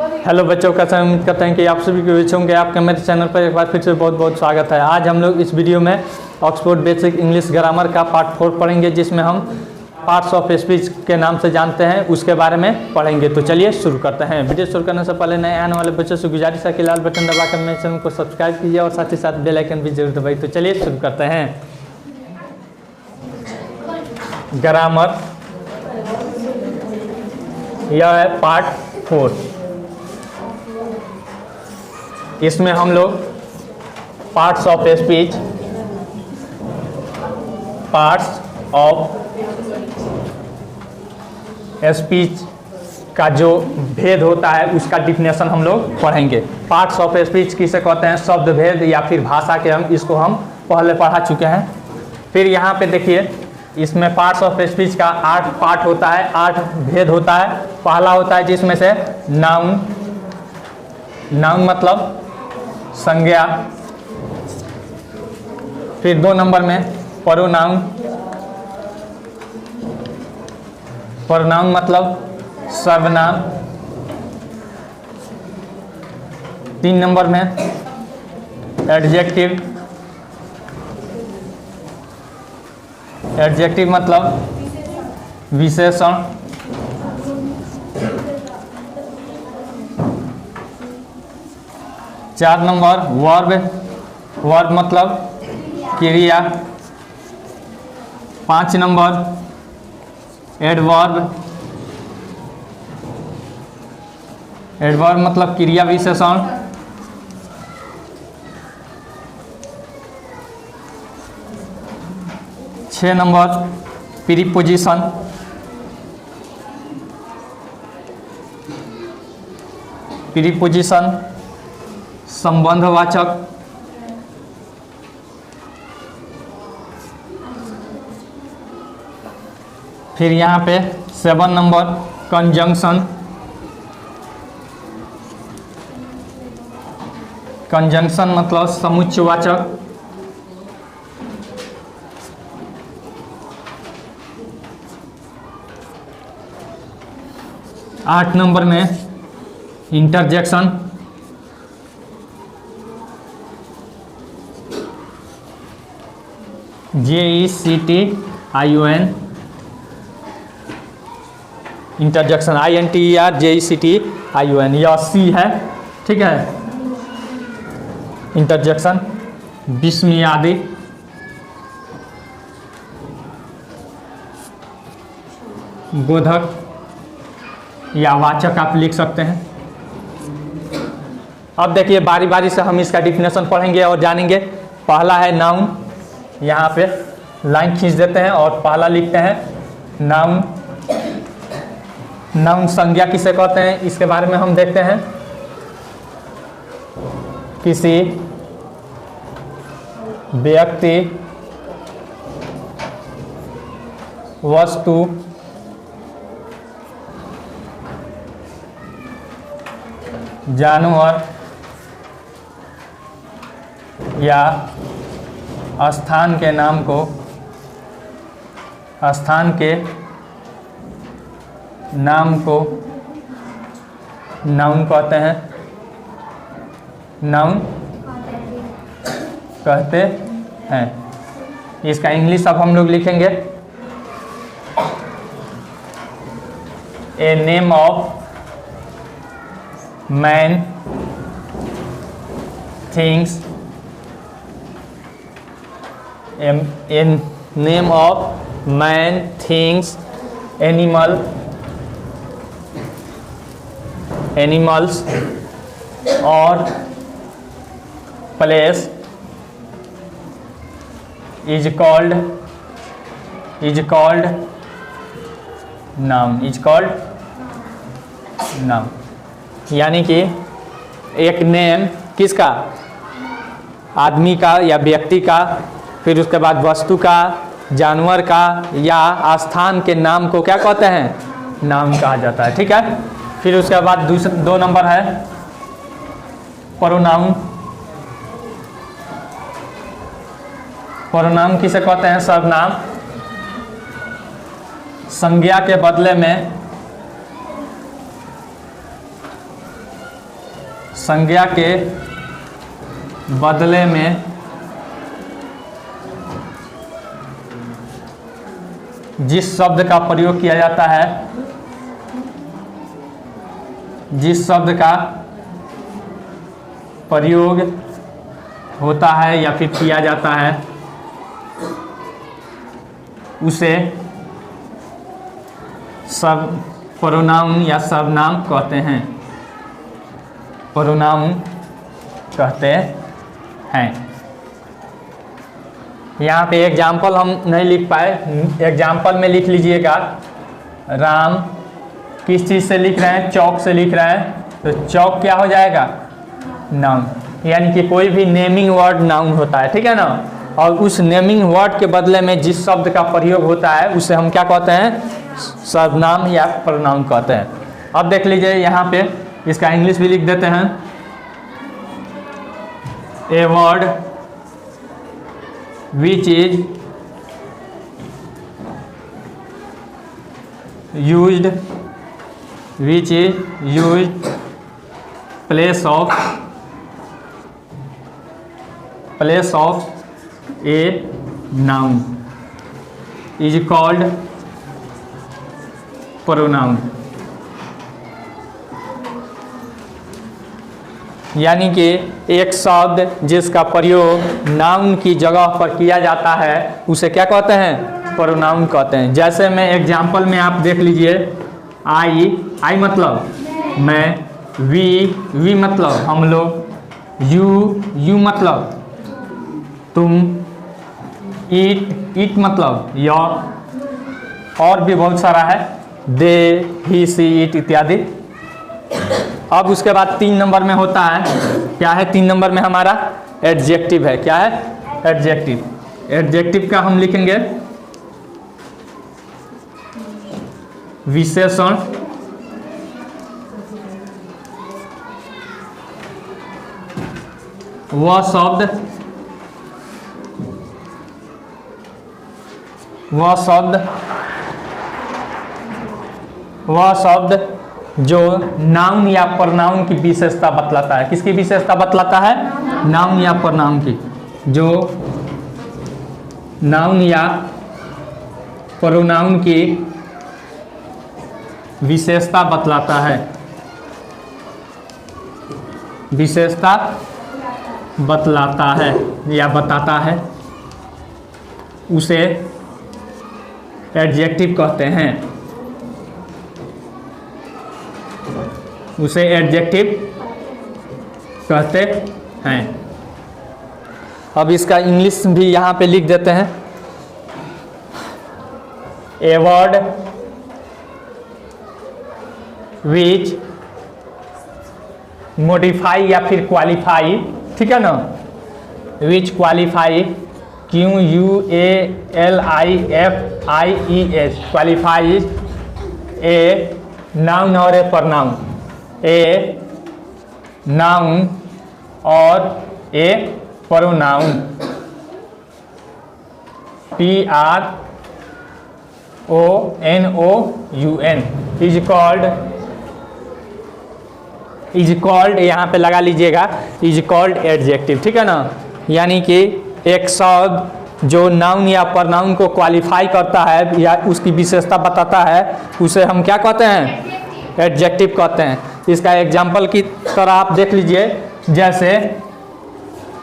Hello बच्चों, कैसे हैं? उम्मीद करते हैं कि आप सभी के अच्छे होंगे। आपके मेरे चैनल पर एक बार फिर से बहुत बहुत स्वागत है। आज हम लोग इस वीडियो में ऑक्सफोर्ड बेसिक इंग्लिश ग्रामर का पार्ट 4 पढ़ेंगे, जिसमें हम पार्ट्स ऑफ स्पीच के नाम से जानते हैं, उसके बारे में पढ़ेंगे। तो चलिए शुरू करते हैं। वीडियो शुरू करने से पहले नए आने वाले बच्चों से गुजारिश है कि लाल बटन दबाकर मेरे चैनल को सब्सक्राइब कीजिए और साथ ही साथ बेल आइकन भी जरूर दबाइए। तो चलिए शुरू करते हैं। ग्रामर, यह है पार्ट 4। इसमें हम लोग parts of speech, parts of speech का जो भेद होता है उसका डिफिनेशन हम लोग पढ़ेंगे। पार्ट्स ऑफ स्पीच किसे कहते हैं? शब्द भेद या फिर भाषा के इसको हम पहले पढ़ा चुके हैं। फिर यहाँ पे देखिए, इसमें पार्ट्स ऑफ स्पीच का 8 पार्ट होता है, 8 भेद होता है। पहला होता है जिसमें से नाउन। नाउन मतलब संज्ञा। फिर 2 नंबर में प्रोनाउन। प्रोनाउन मतलब सर्वनाम। 3 नंबर में एडजेक्टिव। एडजेक्टिव मतलब विशेषण। 4 नंबर वर्ब। वर्ब मतलब क्रिया। 5 नंबर एडवर्ब। एडवर्ब मतलब क्रिया विशेषण। 6 नंबर प्रीपोजिशन। प्रीपोजिशन संबंधवाचक। 5 यहाँ पे 7 नंबर कंजंक्शन। कंजंक्शन मतलब समुच्चयवाचक। 8 नंबर में इंटरजेक्शन। JECTION इंटरजेक्शन, INTERJECTION, यह C है, ठीक है। इंटरजेक्शन विस्मयादि। बोधक या वाचक आप लिख सकते हैं। अब देखिए, बारी बारी से हम इसका डिफिनेशन पढ़ेंगे और जानेंगे। पहला है नाउन। यहाँ पे लाइन खींच देते हैं और पहला लिखते हैं नाउन। नाउन संज्ञा किसे कहते हैं, इसके बारे में हम देखते हैं। किसी व्यक्ति, वस्तु, जानवर या स्थान के नाम को, स्थान के नाम को नाउन कहते हैं। नाउन कहते हैं। इसका इंग्लिश अब हम लोग लिखेंगे। A name of man, things. A name of man, things, animal, animals और place is called noun. Is called noun यानी कि एक नेम किसका? आदमी का या व्यक्ति का, फिर उसके बाद वस्तु का, जानवर का या स्थान के नाम को क्या कहते हैं? नाउन कहा जाता है, ठीक है। फिर उसके बाद 2 नंबर है प्रोनाउन। प्रोनाउन किसे कहते हैं? सर्वनाम। संज्ञा के बदले में संज्ञा के बदले में जिस शब्द का प्रयोग किया जाता है, जिस शब्द का प्रयोग होता है या फिर किया जाता है, उसे सब प्रोनाउन या सर्वनाम कहते हैं, प्रोनाउन कहते हैं। यहाँ पे एग्जाम्पल हम नहीं लिख पाए, एग्जाम्पल में लिख लीजिएगा। राम किस चीज़ से लिख रहे हैं? चौक से लिख रहे हैं, तो चौक क्या हो जाएगा? नाउन। यानी कि कोई भी नेमिंग वर्ड नाउन होता है, ठीक है ना। और उस नेमिंग वर्ड के बदले में जिस शब्द का प्रयोग होता है उसे हम क्या कहते हैं? सर्वनाम या प्रोनाउन कहते हैं। अब देख लीजिए यहाँ पे, इसका इंग्लिश भी लिख देते हैं। A word which is used place of a noun is called pronoun। यानी कि एक शब्द जिसका प्रयोग नाउन की जगह पर किया जाता है उसे क्या कहते हैं? प्रोनाउन कहते हैं। जैसे मैं एग्जाम्पल में आप देख लीजिए, आई मतलब मैं, वी मतलब हम लोग, यू मतलब तुम, ईट मतलब योर, और भी बहुत सारा है, दे, ही, सी, इट इत्यादि। अब उसके बाद 3 नंबर में होता है, क्या है 3 नंबर में हमारा? एडजेक्टिव है। क्या है? एडजेक्टिव। एडजेक्टिव का हम लिखेंगे विशेषण, वह शब्द जो नाउन या प्रोनाउन की विशेषता बतलाता है। किसकी विशेषता बतलाता है? नाउन या प्रोनाउन की। जो नाउन या प्रोनाउन की विशेषता बतलाता है, विशेषता बतलाता है या बताता है, उसे एडजेक्टिव कहते हैं। उसे एडजेक्टिव कहते हैं। अब इसका इंग्लिश भी यहाँ पे लिख देते हैं। ए वर्ड विच मॉडिफाई या फिर क्वालिफाई, ठीक है ना, which qualify, QUALIFIES, qualifies a noun और ए प्रोनाउन, ए नाउन और a pronoun, PRONOUN is called, यहाँ पे लगा लीजिएगा, इज कॉल्ड एडजेक्टिव, ठीक है ना। यानी कि एक शब्द जो नाउन या प्रोनाउन को क्वालिफाई करता है या उसकी विशेषता बताता है उसे हम क्या कहते हैं? एडजेक्टिव कहते हैं। इसका एग्जाम्पल की तरह आप देख लीजिए, जैसे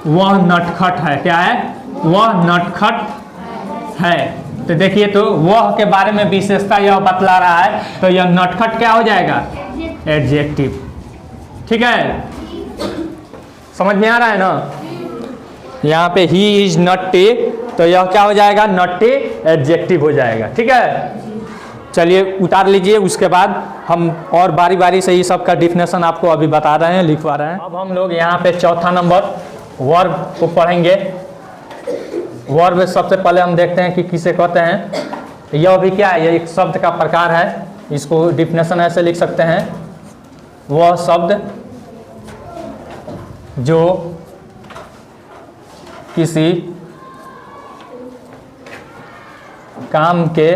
वह नटखट है। क्या है? वह नटखट है। तो देखिए, तो वह के बारे में विशेषता यह बतला रहा है, तो यह नटखट क्या हो जाएगा? एडजेक्टिव, ठीक है। समझ में आ रहा है ना। यहाँ पे ही इज नट्टी, तो यह क्या हो जाएगा? नट्टी एडजेक्टिव हो जाएगा, ठीक है। चलिए उतार लीजिए, उसके बाद हम और बारी बारी से ये सब का डिफिनेशन आपको अभी बता रहे हैं, लिखवा रहे हैं। अब हम लोग यहाँ पे चौथा नंबर वर्ब को पढ़ेंगे। वर्ब सबसे पहले हम देखते हैं कि किसे कहते हैं। यह भी क्या है? यह एक शब्द का प्रकार है। इसको डिफिनेशन ऐसे लिख सकते हैं, वह शब्द जो किसी काम के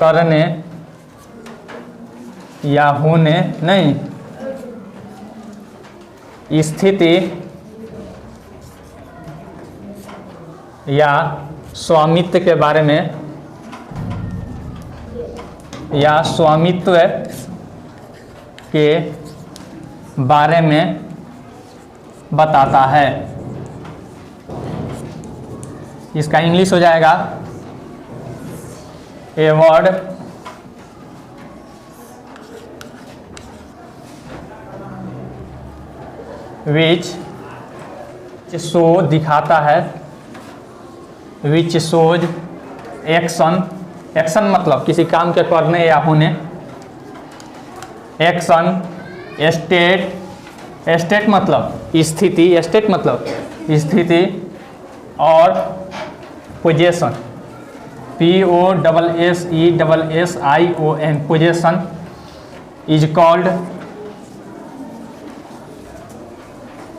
करने या होने नहीं, स्थिति या स्वामित्व के बारे में, या स्वामित्व के बारे में बताता है। इसका इंग्लिश हो जाएगा ए वर्ड विच शो दिखाता है, विच शोज एक्शन, एक्शन मतलब किसी काम के करने या होने, एक्शन, स्टेट, स्टेट मतलब स्थिति, स्टेट मतलब स्थिति, और position, POSSESSION, position is called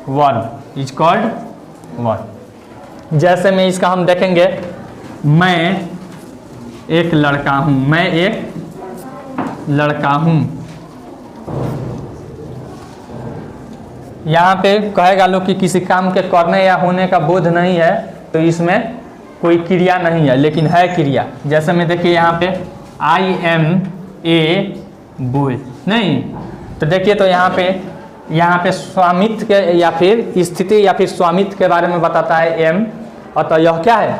verb, is called verb. जैसे में इसका हम देखेंगे, मैं एक लड़का हूं, मैं एक लड़का हूं। यहाँ पे कहेगा लोग कि किसी काम के करने या होने का बोध नहीं है, तो इसमें कोई क्रिया नहीं है, लेकिन है क्रिया। जैसे में देखिए यहाँ पे आई एम ए बॉय, नहीं तो देखिए, तो यहाँ पे स्वामित्व के या फिर स्थिति या फिर स्वामित्व के बारे में बताता है एम, और तो यह क्या है,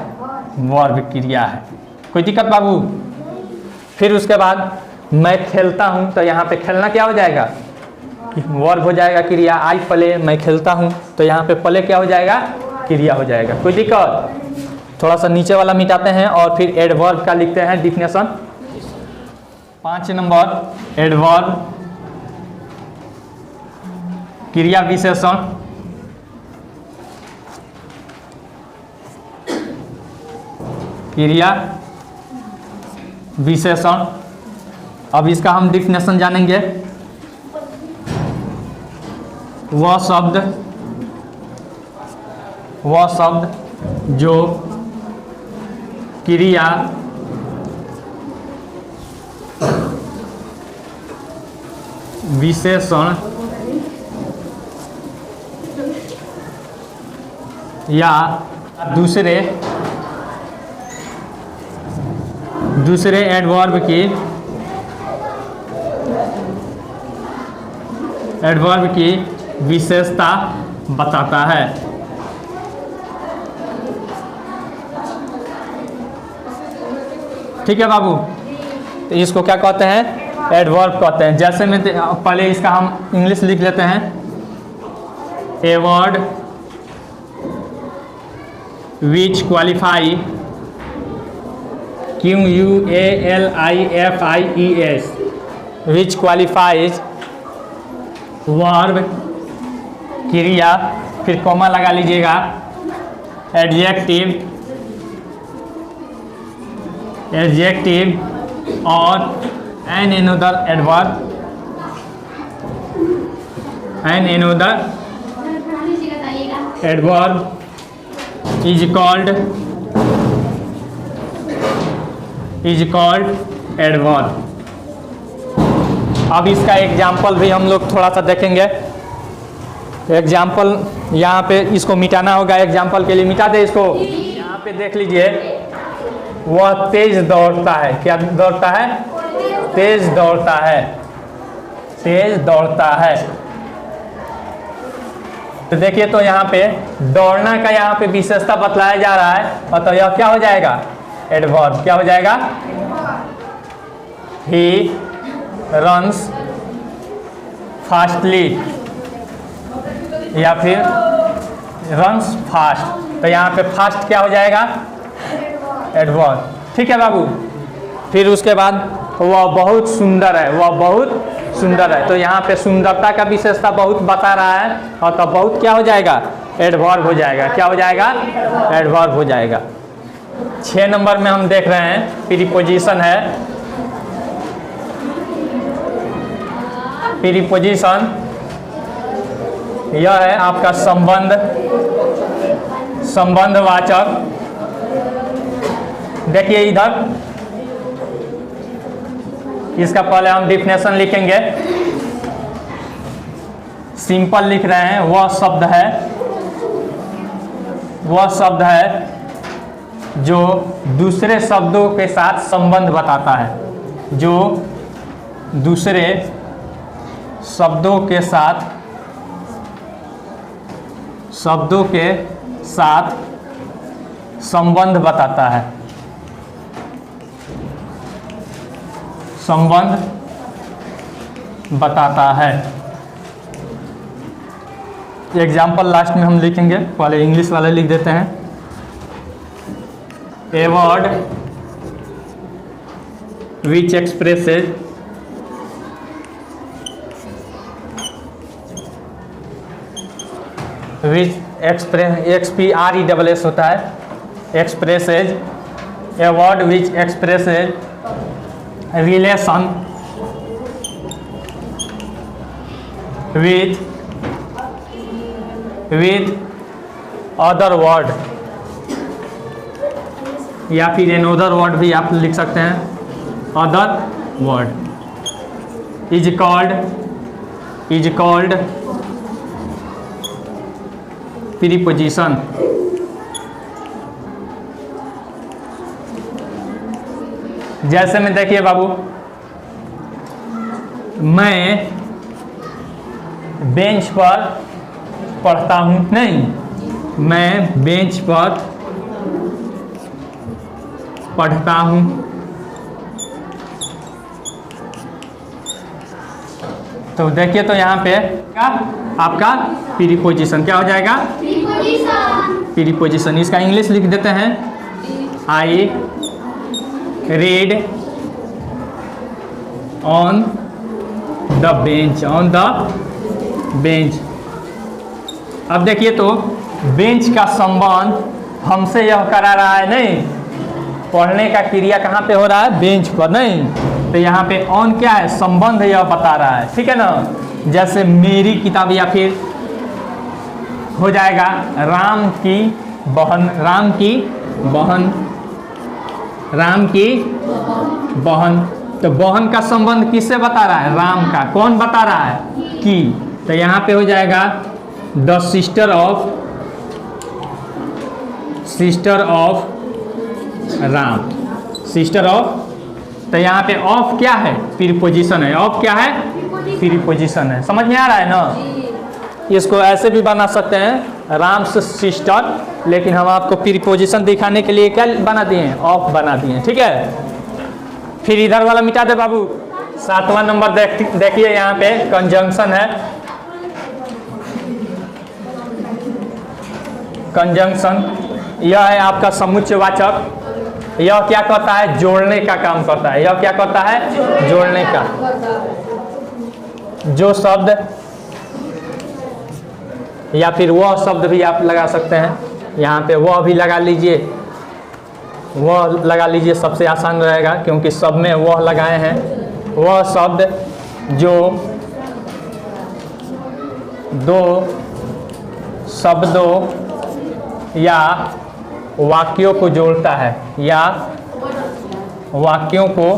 वर्ब क्रिया है। कोई दिक्कत बाबू? फिर उसके बाद मैं खेलता हूँ, तो यहाँ पे खेलना क्या हो जाएगा, वर्ब हो जाएगा क्रिया। आई प्ले, मैं खेलता हूँ, तो यहाँ पे प्ले क्या हो जाएगा, क्रिया हो जाएगा। कोई दिक्कत? थोड़ा सा नीचे वाला मिटाते हैं और फिर एडवर्ब का लिखते हैं डिफिनेशन। 5 नंबर, एडवर्ब क्रिया विशेषण, क्रिया विशेषण। अब इसका हम डिफिनेशन जानेंगे। वह शब्द जो क्रिया विशेषण या दूसरे एडवर्ब की विशेषता बताता है। ठीक है बाबू, तो इसको क्या कहते हैं, एडवर्ब कहते हैं। जैसे में पहले इसका हम इंग्लिश लिख लेते हैं। A word which qualify, QUALIFIES, which qualifies verb क्रिया, फिर कॉमा लगा लीजिएगा, एडजेक्टिव और an another adverb is called adverb. अब इसका एग्जाम्पल भी हम लोग थोड़ा सा देखेंगे। एग्जाम्पल यहाँ पे इसको मिटाना होगा, एग्जाम्पल के लिए मिटा दे इसको। यहाँ पे देख लीजिए, वह तेज दौड़ता है। क्या दौड़ता है? तेज दौड़ता है, तेज दौड़ता है। तो देखिए, तो यहाँ पे दौड़ना का यहाँ पे विशेषता बतलाया जा रहा है, और तो यह क्या हो जाएगा, एडवर्ब। क्या हो जाएगा? ही रन्स फास्टली, या फिर रन्स फास्ट। तो यहाँ पे फास्ट क्या हो जाएगा, एडवर्ब। ठीक है बाबू। फिर उसके बाद वह बहुत सुंदर है, वह बहुत सुंदर है। तो यहाँ पे सुंदरता का विशेषता बहुत बता रहा है, और तो बहुत क्या हो जाएगा, एडवर्ब हो जाएगा। क्या हो जाएगा, एडवर्ब हो जाएगा। 6 नंबर में हम देख रहे हैं प्रीपोजिशन है। प्रीपोजिशन यह है आपका संबंधवाचक। देखिए इधर इसका पहले हम डिफिनेशन लिखेंगे। सिंपल लिख रहे हैं, वह शब्द है जो दूसरे शब्दों के साथ संबंध बताता है, जो दूसरे शब्दों के साथ संबंध बताता है, एग्जाम्पल लास्ट में हम लिखेंगे, पहले इंग्लिश वाले लिख देते हैं। A word which expresses XPRESS होता है, expresses, a word which expresses relation with other word, या फिर another word भी आप लिख सकते हैं, other word is called preposition। जैसे में देखिए बाबू, मैं बेंच पर पढ़ता हूँ, नहीं, मैं बेंच पर पढ़ता हूँ। तो देखिए, तो यहाँ पे आपका प्रीपोजिशन क्या हो जाएगा? प्रीपोजिशन। इसका इंग्लिश लिख देते हैं, I read on the bench. अब देखिए, तो बेंच का संबंध हमसे यह करा रहा है, नहीं, पढ़ने का क्रिया कहाँ पे हो रहा है? बेंच पर, नहीं। तो यहाँ पे ऑन क्या है? संबंध यह बता रहा है, ठीक है ना। जैसे मेरी किताब, या फिर हो जाएगा राम की बहन। तो बहन का संबंध किससे बता रहा है? राम का। कौन बता रहा है? की। तो यहाँ पे हो जाएगा the sister of Ram, sister of. तो यहाँ पे ऑफ क्या है? प्रीपोजिशन है। ऑफ क्या है? प्रीपोजिशन है। समझ में आ रहा है ना? इसको ऐसे भी बना सकते हैं, राम से सिस्टर, लेकिन हम आपको प्रीपोजिशन दिखाने के लिए क्या बना दिए हैं? ऑफ बना दिए हैं, ठीक है। फिर इधर वाला मिटा दे बाबू। 7वां नंबर देखिए, यहाँ पे कंजंक्शन है। कंजंक्शन यह है आपका समुच्चयवाचक। यह क्या करता है? जोड़ने का काम करता है। यह क्या करता है? जोड़ने का। जो शब्द, या फिर वह शब्द भी आप लगा सकते हैं। यहाँ पे वह भी लगा लीजिए, वह लगा लीजिए, सबसे आसान रहेगा, क्योंकि सब में वह लगाए हैं। वह शब्द जो दो शब्दों या वाक्यों को जोड़ता है, या वाक्यों को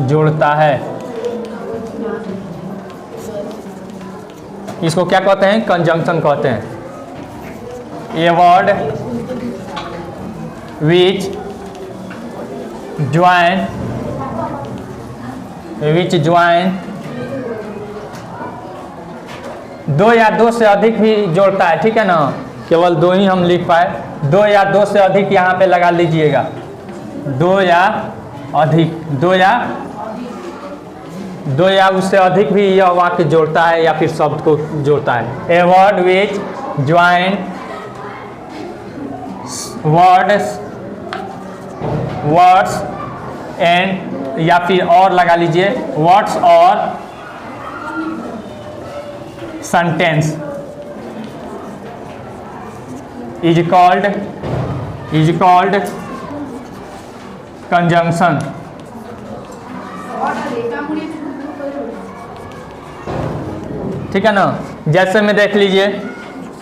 जोड़ता है, इसको क्या कहते हैं? कंजंक्शन कहते हैं। ए वर्ड विच ज्वाइन दो या दो से अधिक भी जोड़ता है, ठीक है ना। केवल दो ही हम लिख पाए, दो या दो से अधिक यहाँ पे लगा लीजिएगा। दो या उससे अधिक भी यह वाक्य जोड़ता है, या फिर शब्द को जोड़ता है। A word which join words and, या फिर और लगा लीजिए, वर्ड्स और सेंटेंस is called conjunction। ठीक है ना। जैसे में देख लीजिए,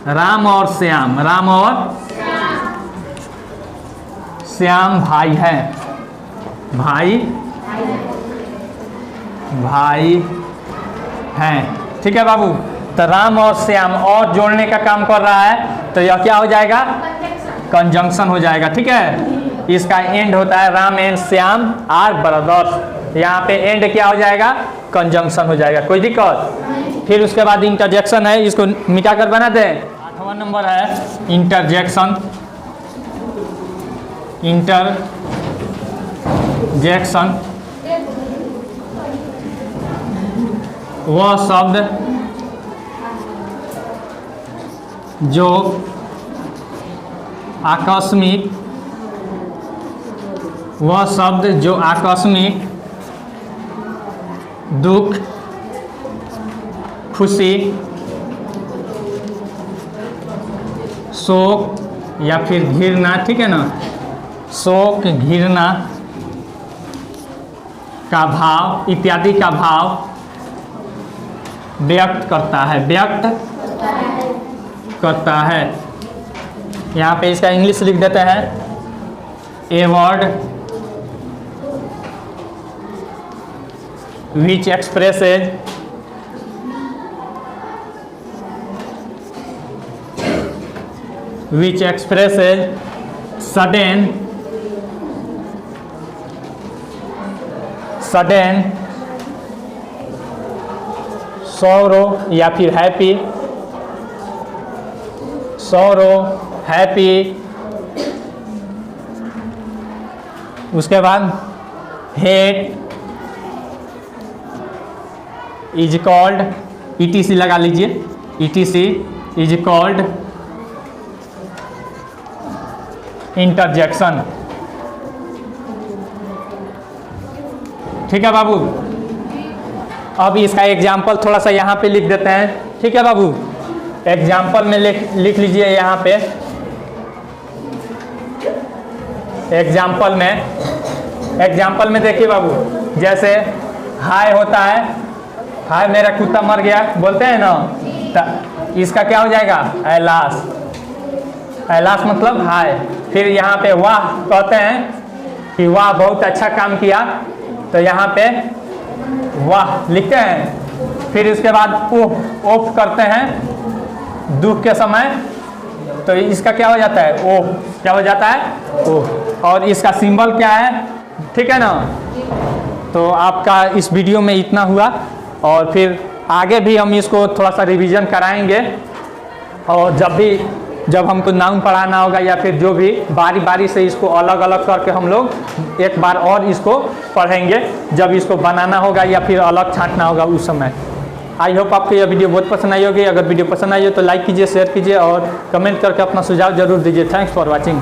राम और श्याम भाई हैं। भाई हैं। ठीक है बाबू, तो राम और श्याम और जोड़ने का काम कर रहा है, तो यह क्या हो जाएगा? कंजंक्शन हो जाएगा। ठीक है, इसका एंड होता है Ram and Shyam are brothers, यहाँ पे एंड क्या हो जाएगा? कंजंक्शन हो जाएगा। कोई दिक्कत? फिर उसके बाद इंटरजेक्शन है, इसको मिटा कर बना दें। 8वां नंबर है इंटरजेक्शन। इंटरजेक्शन वह शब्द जो आकस्मिक दुख, खुशी, शोक या फिर घृणा, ठीक है ना, शोक, घृणा का भाव इत्यादि का भाव व्यक्त करता है। यहाँ पे इसका इंग्लिश लिख देते हैं, a word which expresses sudden sorrow या फिर हैप्पी, उसके बाद हेट इज कॉल्ड, ETC लगा लीजिए, ETC इज कॉल्ड इंटरजेक्शन। ठीक है बाबू, अब इसका एग्जाम्पल थोड़ा सा यहाँ पे लिख देते हैं। ठीक है बाबू, एग्जाम्पल में लिख लीजिए यहाँ पे। एग्जाम्पल में देखिए बाबू, जैसे हाय होता है, हाय मेरा कुत्ता मर गया बोलते हैं ना, तो इसका क्या हो जाएगा? ऐलास मतलब हाय। फिर यहाँ पे वाह कहते हैं कि वाह बहुत अच्छा काम किया, तो यहाँ पे वाह लिखते हैं। फिर इसके बाद ओफ करते हैं दुख के समय, तो इसका क्या हो जाता है? ओह, क्या हो जाता है? ओह। और इसका सिंबल क्या है? ठीक है ना। तो आपका इस वीडियो में इतना हुआ, और फिर आगे भी हम इसको थोड़ा सा रिवीजन कराएंगे, और जब हमको नाउन पढ़ाना होगा या फिर जो भी बारी बारी से इसको अलग अलग करके हम लोग एक बार और इसको पढ़ेंगे, जब इसको बनाना होगा या फिर अलग छांटना होगा उस समय। आई होप आपको यह वीडियो बहुत पसंद आई होगी। अगर वीडियो पसंद आई हो तो लाइक कीजिए, शेयर कीजिए और कमेंट करके अपना सुझाव जरूर दीजिए। Thanks for watching.